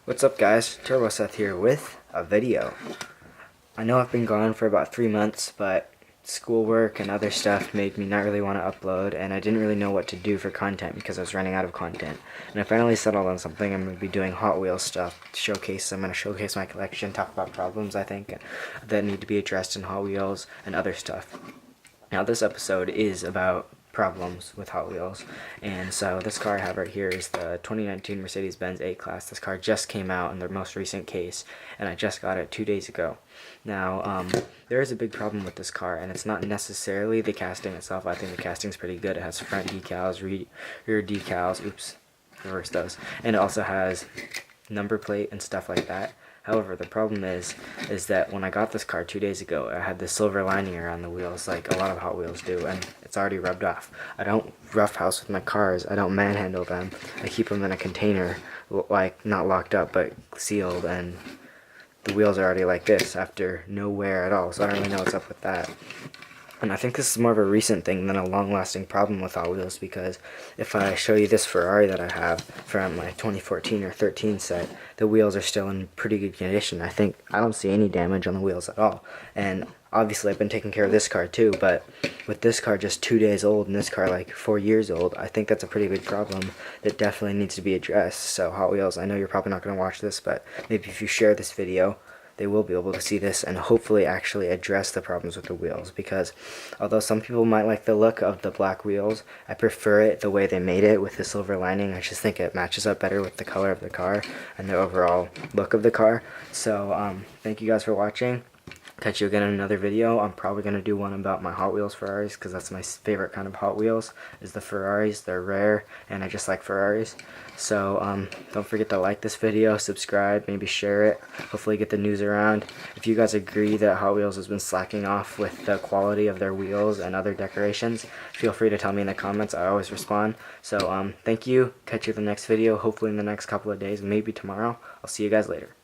What's up guys, turboseth here with a video. I know I've been gone for about 3 months, but schoolwork and other stuff made me not really want to upload, and I didn't really know what to do for content because I was running out of content. And I finally settled on something. I'm going to be doing Hot Wheels stuff, I'm going to showcase my collection, talk about problems I think that need to be addressed in Hot Wheels and other stuff. Now this episode is about problems with Hot Wheels, and so this car I have right here is the 2019 Mercedes-Benz A-Class. This car just came out in their most recent case, and I just got it 2 days ago. Now, there is a big problem with this car, and it's not necessarily the casting itself. I think the casting's pretty good. It has front decals, rear decals, reverse those, and it also has number plate and stuff like that. However, the problem is that when I got this car 2 days ago, I had the silver lining around the wheels like a lot of Hot Wheels do, and it's already rubbed off. I don't roughhouse with my cars. I don't manhandle them. I keep them in a container, like not locked up but sealed, and the wheels are already like this after no wear at all, so I don't really know what's up with that. And I think this is more of a recent thing than a long-lasting problem with Hot Wheels, because if I show you this Ferrari that I have from my 2014 or 13 set, the wheels are still in pretty good condition. I don't see any damage on the wheels at all. And obviously I've been taking care of this car too, but with this car just 2 days old and this car like 4 years old, I think that's a pretty big problem that definitely needs to be addressed. So Hot Wheels, I know you're probably not going to watch this, but maybe if you share this video, they will be able to see this and hopefully actually address the problems with the wheels, because although some people might like the look of the black wheels, I prefer it the way they made it with the silver lining. I just think it matches up better with the color of the car and the overall look of the car. So thank you guys for watching. Catch you again in another video. I'm probably going to do one about my Hot Wheels Ferraris, because that's my favorite kind of Hot Wheels, is the Ferraris. They're rare, and I just like Ferraris. So don't forget to like this video, subscribe, maybe share it, hopefully get the news around. If you guys agree that Hot Wheels has been slacking off with the quality of their wheels and other decorations, feel free to tell me in the comments. I always respond. So thank you. Catch you in the next video, hopefully in the next couple of days, maybe tomorrow. I'll see you guys later.